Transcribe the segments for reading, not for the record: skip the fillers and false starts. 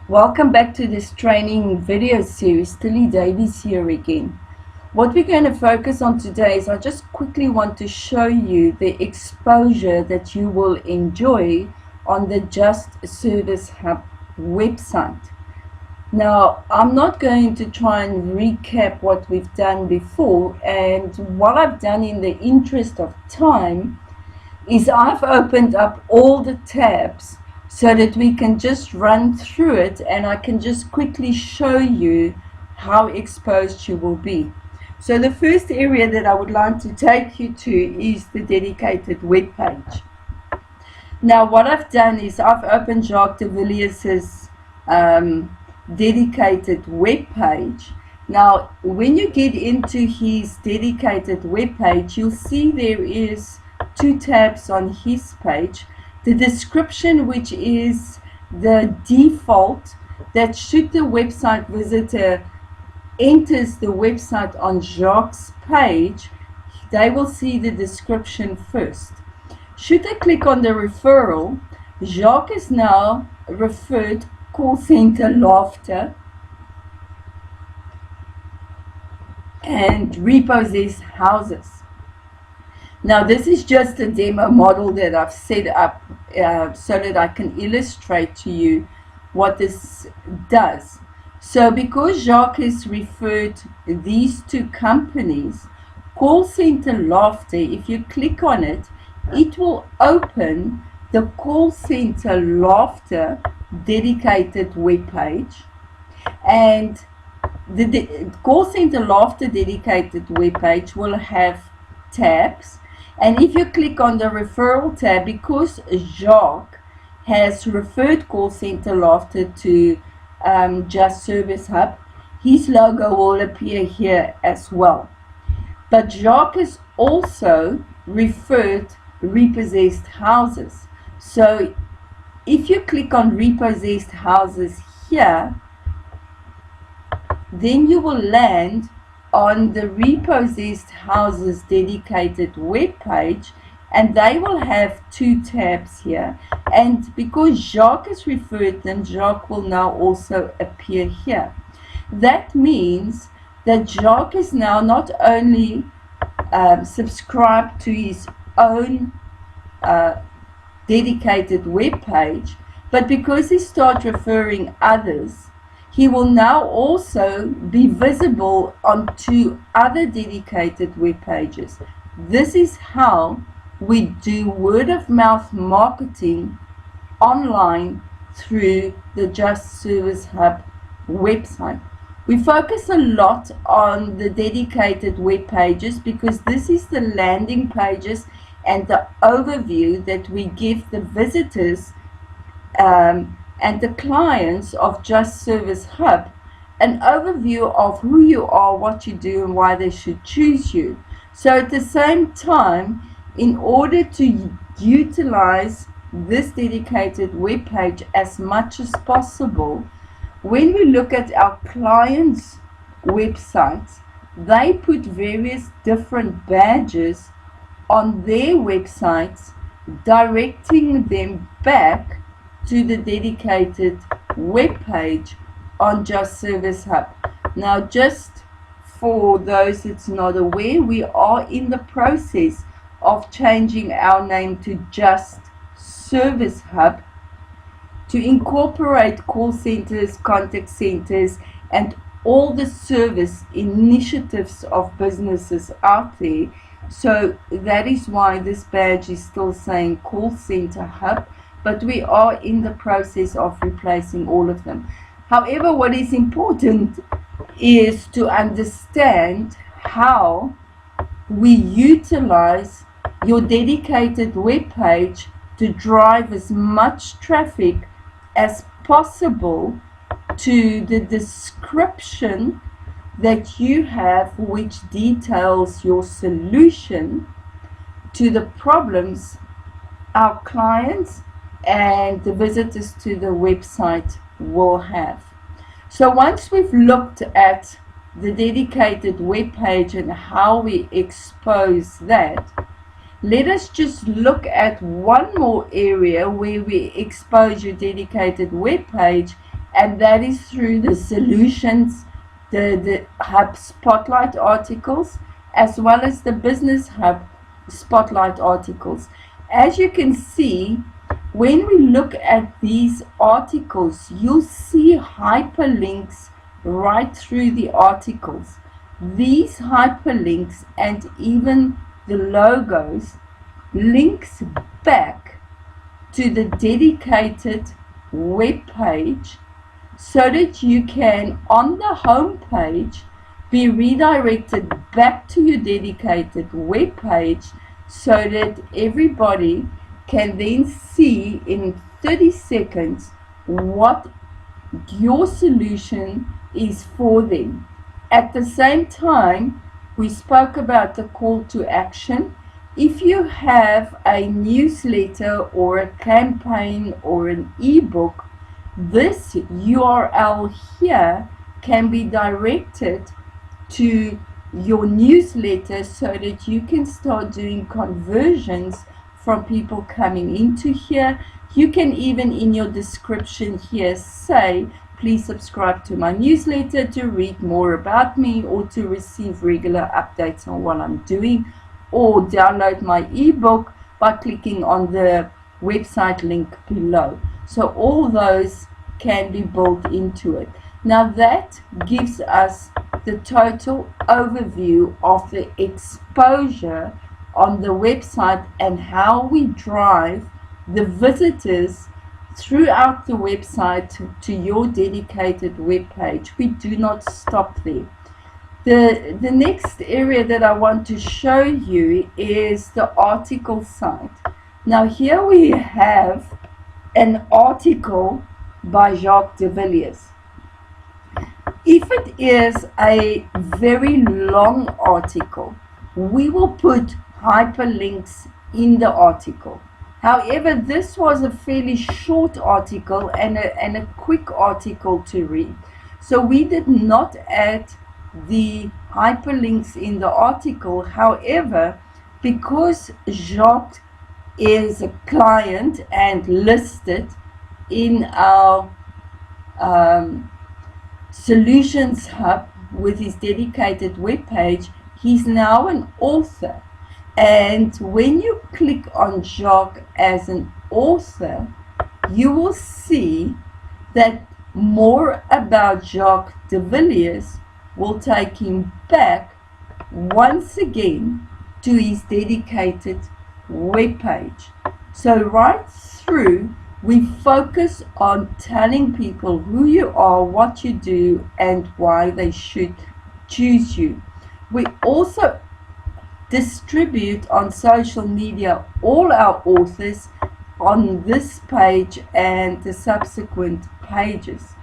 Welcome back to this training video series. Tilly Davies here again. What we're going to focus on today is I just quickly want to show you the exposure that you will enjoy on the Just Service Hub website. Now, I'm not going to try and recap what we've done before, and what I've done in the interest of time is I've opened up all the tabs so that we can just run through it and I can just quickly show you how exposed you will be. So the first area that I would like to take you to is the dedicated web page. Now what I've done is I've opened Jacques de Villiers' dedicated web page. Now when you get into his dedicated web page, you'll see there is two tabs on his page. The description, which is the default, that should the website visitor enters the website on Jacques' page, they will see the description first. Should they click on the referral, Jacques is now referred call center laughter and repossessed houses. Now this is just a demo model that I've set up so that I can illustrate to you what this does. So because Jacques has referred these two companies, Call Center Laughter, if you click on it, it will open the Call Center Laughter dedicated web page, and the Call Center Laughter dedicated web page will have tabs. And if you click on the referral tab, because Jacques has referred Call Center Laughter to Just Service Hub, his logo will appear here as well. But Jacques has also referred repossessed houses. So if you click on repossessed houses here, then you will land on the repossessed houses dedicated web page, and they will have two tabs here, and because Jacques has referred them, Jacques will now also appear here. That means that Jacques is now not only subscribed to his own dedicated web page, but because he starts referring others, he will now also be visible on two other dedicated web pages. This is how we do word of mouth marketing online through the Just Service Hub website. We focus a lot on the dedicated web pages because this is the landing pages and the overview that we give the visitors and the clients of Just Service Hub, an overview of who you are, what you do, and why they should choose you. So at the same time, in order to utilize this dedicated web page as much as possible, when we look at our clients' websites, they put various different badges on their websites, directing them back to the dedicated web page on Just Service Hub. Now, just for those that's not aware, we are in the process of changing our name to Just Service Hub to incorporate call centers, contact centers, and all the service initiatives of businesses out there. So that is why this badge is still saying Call Center Hub, but we are in the process of replacing all of them. However, what is important is to understand how we utilize your dedicated web page to drive as much traffic as possible to the description that you have, which details your solution to the problems our clients and the visitors to the website will have. So once we've looked at the dedicated web page and how we expose that, let us just look at one more area where we expose your dedicated web page and that is through the solutions, the Hub Spotlight articles, as well as the Business Hub Spotlight articles. As you can see, when we look at these articles, you'll see hyperlinks right through the articles. These hyperlinks and even the logos links back to the dedicated web page, so that you can, on the home page, be redirected back to your dedicated web page, so that everybody can then see in 30 seconds what your solution is for them. At the same time, we spoke about the call to action. If you have a newsletter or a campaign or an ebook, this URL here can be directed to your newsletter, so that you can start doing conversions from people coming into here. You can even in your description here say, please subscribe to my newsletter to read more about me, or to receive regular updates on what I'm doing, or download my ebook by clicking on the website link below. So all those can be built into it. Now that gives us the total overview of the exposure on the website and how we drive the visitors throughout the website to your dedicated web page. We do not stop there. The next area that I want to show you is the article site. Now here we have an article by Jacques de Villiers. If it is a very long article, we will put hyperlinks in the article. However, this was a fairly short article and a quick article to read. So we did not add the hyperlinks in the article. However, because Jacques is a client and listed in our Solutions Hub with his dedicated web page, he's now an author. And when you click on Jacques as an author, you will see that more about Jacques de Villiers will take him back once again to his dedicated web page. So right through, we focus on telling people who you are, what you do, and why they should choose you. We also distribute on social media all our authors on this page and the subsequent pages.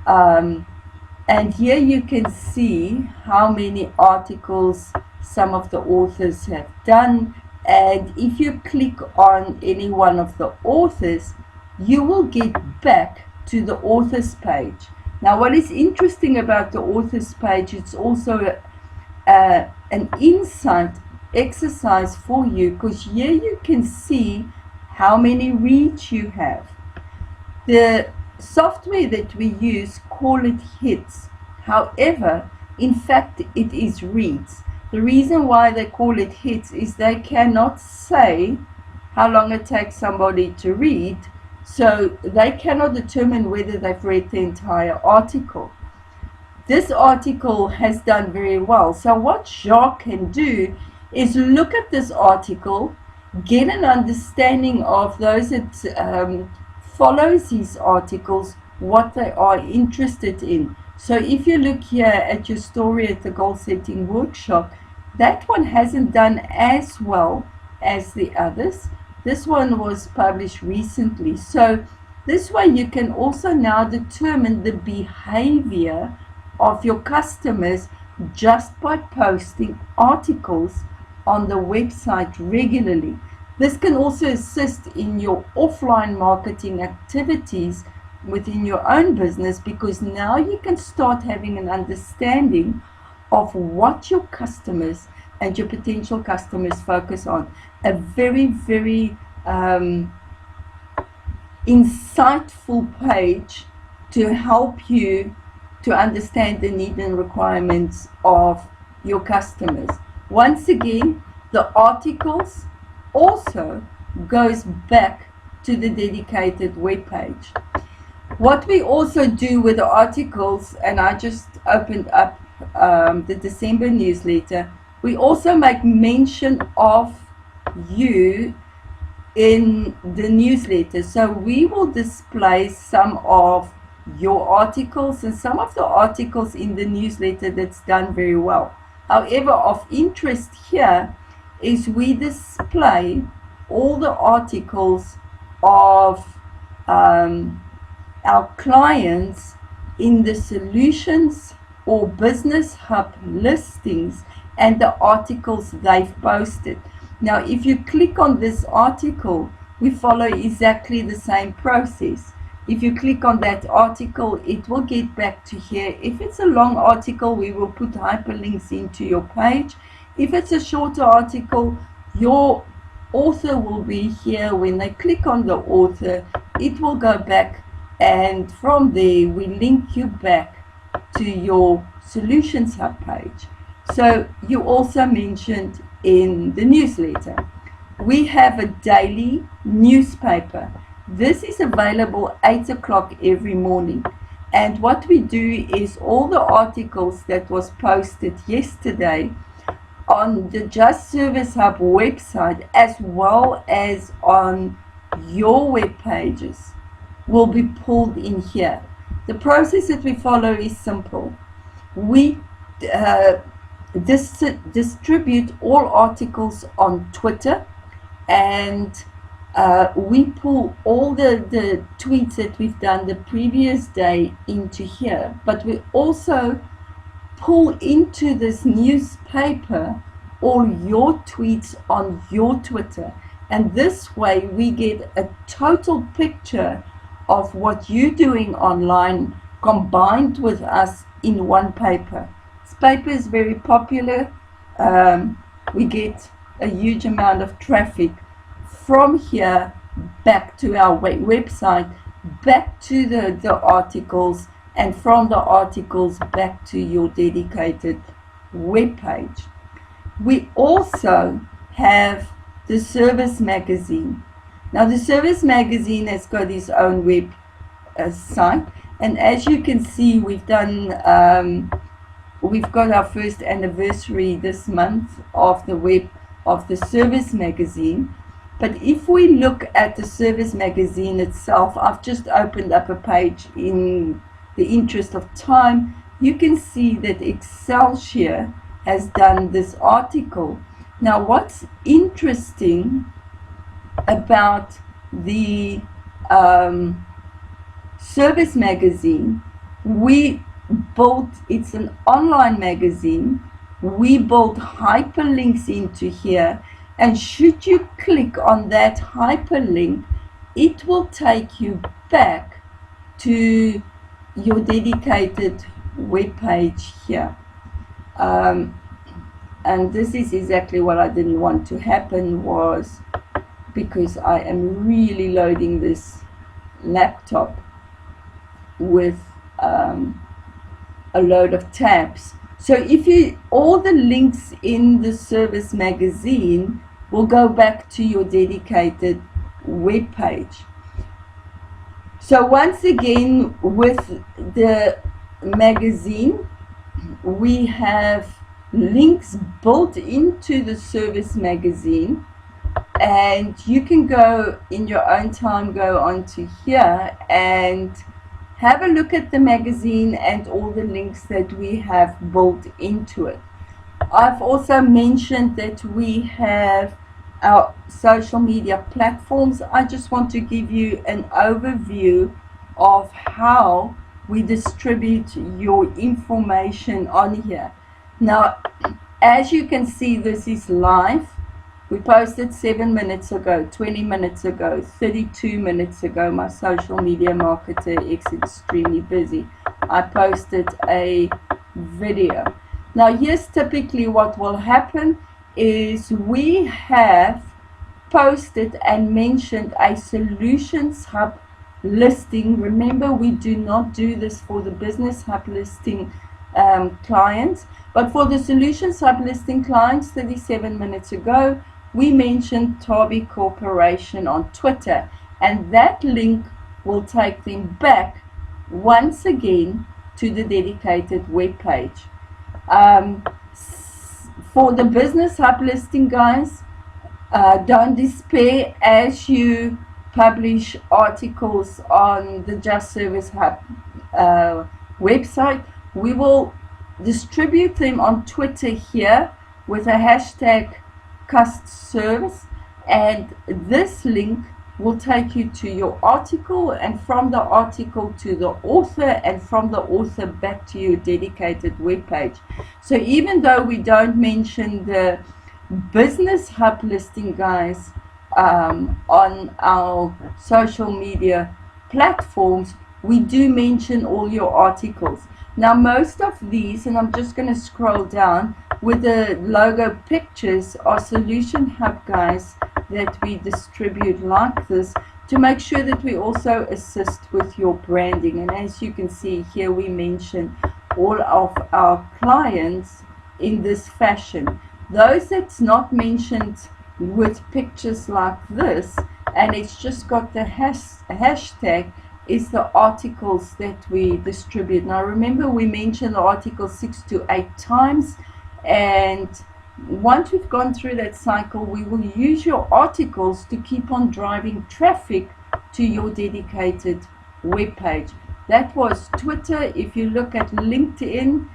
And here you can see how many articles some of the authors have done. And if you click on any one of the authors, you will get back to the authors page. Now, what is interesting about the authors page, it's also an insight exercise for you, because here you can see how many reads you have. The software that we use call it hits. However, in fact, it is reads. The reason why they call it hits is they cannot say how long it takes somebody to read, so they cannot determine whether they've read the entire article. This article has done very well. So what Jacques can do is look at this article, get an understanding of those that follows his articles, what they are interested in. So if you look here at your story at the goal setting workshop, that one hasn't done as well as the others. This one was published recently. So this way you can also now determine the behavior of your customers just by posting articles on the website regularly. This can also assist in your offline marketing activities within your own business, because now you can start having an understanding of what your customers and your potential customers focus on. A very, very insightful page to help you to understand the needs and requirements of your customers. Once again, the articles also goes back to the dedicated web page. What we also do with the articles, and I just opened up the December newsletter, we also make mention of you in the newsletter. So we will display some of your articles and some of the articles in the newsletter that's done very well. However, of interest here is we display all the articles of our clients in the solutions or business hub listings and the articles they've posted. Now, if you click on this article, we follow exactly the same process. If you click on that article, it will get back to here. If it's a long article, we will put hyperlinks into your page. If it's a shorter article, your author will be here. When they click on the author, it will go back, and from there we link you back to your Solutions Hub page. So you also mentioned in the newsletter, we have a daily newspaper. This is available 8 o'clock every morning, and what we do is all the articles that was posted yesterday on the Just Service Hub website as well as on your web pages will be pulled in here. The process that we follow is simple. We distribute all articles on Twitter, and we pull all the tweets that we've done the previous day into here, but we also pull into this newspaper all your tweets on your Twitter, and this way we get a total picture of what you're doing online combined with us in one paper. This paper is very popular. We get a huge amount of traffic from here back to our website, back to the articles, and from the articles back to your dedicated web page. We also have the Service Magazine. Now, the Service Magazine has got its own web site, and as you can see, we've got our first anniversary this month of the Service Magazine. But if we look at the Service Magazine itself, I've just opened up a page in the interest of time. You can see that Excelsior has done this article. Now, what's interesting about the Service Magazine, it's an online magazine. We built hyperlinks into here, and should you click on that hyperlink, it will take you back to your dedicated web page here. And this is exactly what I didn't want to happen, was because I am really loading this laptop with a load of tabs. So all the links in the Service Magazine will go back to your dedicated web page. So once again, with the magazine, we have links built into the Service Magazine, and you can go in your own time, go onto here and have a look at the magazine and all the links that we have built into it. I've also mentioned that we have our social media platforms. I just want to give you an overview of how we distribute your information on here. Now, as you can see, this is live. We posted 7 minutes ago, 20 minutes ago, 32 minutes ago. My social media marketer is extremely busy. I posted a video. Now, here's typically what will happen is we have posted and mentioned a Solutions Hub listing. Remember, we do not do this for the Business Hub listing clients, but for the Solutions Hub listing clients. 37 minutes ago, we mentioned Tabi Corporation on Twitter, and that link will take them back once again to the dedicated web page. For the Business Hub listing guys, don't despair. As you publish articles on the Just Service Hub website, we will distribute them on Twitter here with a hashtag CustService, and this link will take you to your article, and from the article to the author, and from the author back to your dedicated web page. So even though we don't mention the Business Hub listing guys on our social media platforms, we do mention all your articles. Now most of these, and I'm just going to scroll down, with the logo pictures are Solution Hub guys that we distribute like this, to make sure that we also assist with your branding. And as you can see here, we mention all of our clients in this fashion. Those that's not mentioned with pictures like this, and it's just got the hashtag, is the articles that we distribute. Now remember, we mentioned the article 6 to 8 times, and once we've gone through that cycle, we will use your articles to keep on driving traffic to your dedicated web page. That was Twitter. If you look at LinkedIn,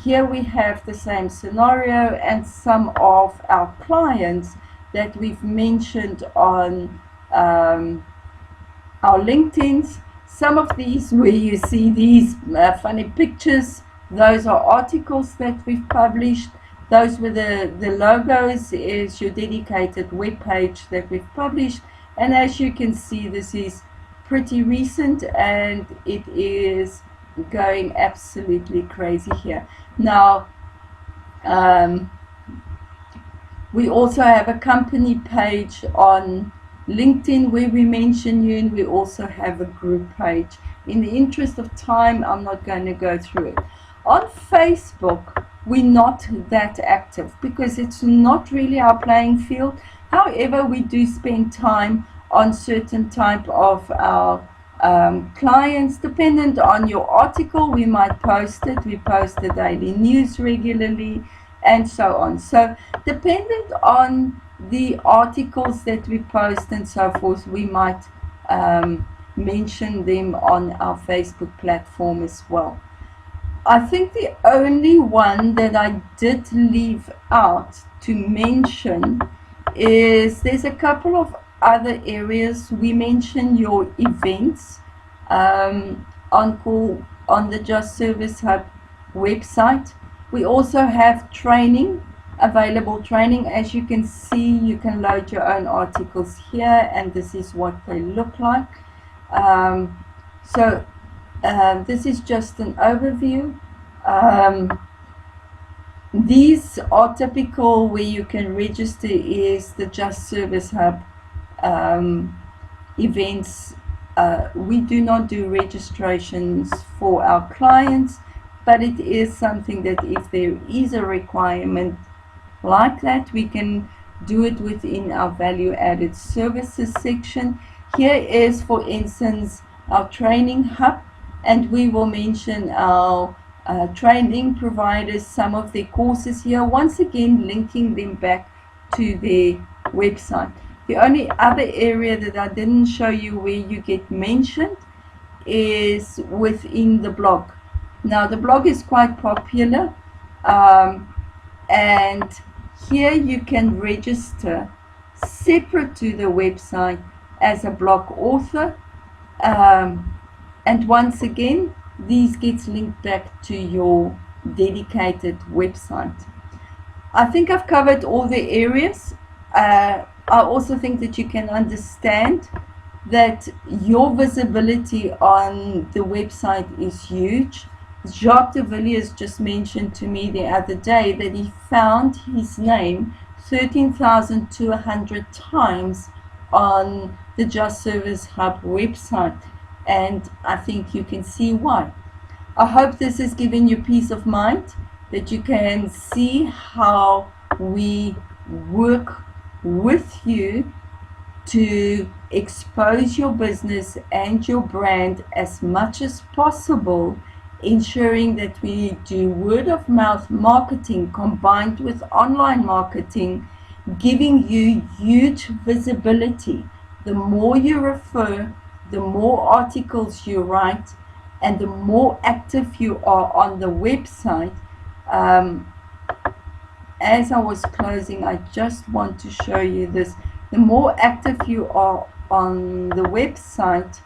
here we have the same scenario, and some of our clients that we've mentioned on our LinkedIn's. Some of these where you see these funny pictures, those are articles that we've published. Those with the logos is your dedicated web page that we've published. And as you can see, this is pretty recent, and it is going absolutely crazy here. Now we also have a company page on LinkedIn where we mention you, and we also have a group page. In the interest of time, I'm not going to go through it. On Facebook, we're not that active because it's not really our playing field. However, we do spend time on certain type of our clients. Dependent on your article, we might post it. We post the daily news regularly and so on. So dependent on the articles that we post and so forth, we might mention them on our Facebook platform as well. I think the only one that I did leave out to mention is there's a couple of other areas. We mentioned your events on the Just Service Hub website. We also have training, available training. As you can see, you can load your own articles here, and this is what they look like. This is just an overview. These are typical where you can register is the Just Service Hub events. We do not do registrations for our clients, but it is something that if there is a requirement like that, we can do it within our value added services section. Here is, for instance, our training hub, and we will mention our training providers, some of their courses here, once again linking them back to their website. The only other area that I didn't show you where you get mentioned is within the blog. Now the blog is quite popular, and here you can register separate to the website as a blog author, and once again these gets linked back to your dedicated website. I think I've covered all the areas. I also think that you can understand that your visibility on the website is huge. Jacques de Villiers just mentioned to me the other day that he found his name 13,200 times on the Just Service Hub website, and I think you can see why. I hope this has given you peace of mind, that you can see how we work with you to expose your business and your brand as much as possible, ensuring that we do word of mouth marketing combined with online marketing, giving you huge visibility. The more you refer, the more articles you write, and the more active you are on the website. As I was closing, I just want to show you this. The more active you are on the website,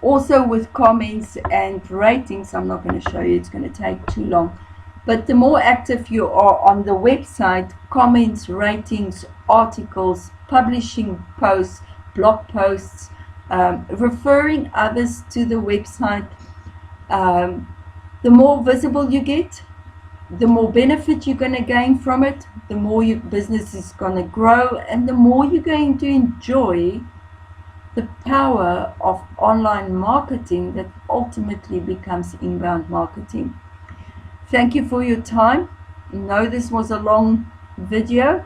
also with comments and ratings, I'm not going to show you, it's going to take too long, but the more active you are on the website, comments, ratings, articles, publishing posts, blog posts, referring others to the website, the more visible you get, the more benefit you're going to gain from it, the more your business is going to grow, and the more you're going to enjoy the power of online marketing that ultimately becomes inbound marketing. Thank you for your time. I know this was a long video,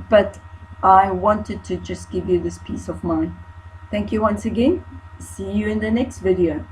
but I wanted to just give you this peace of mind. Thank you once again. See you in the next video.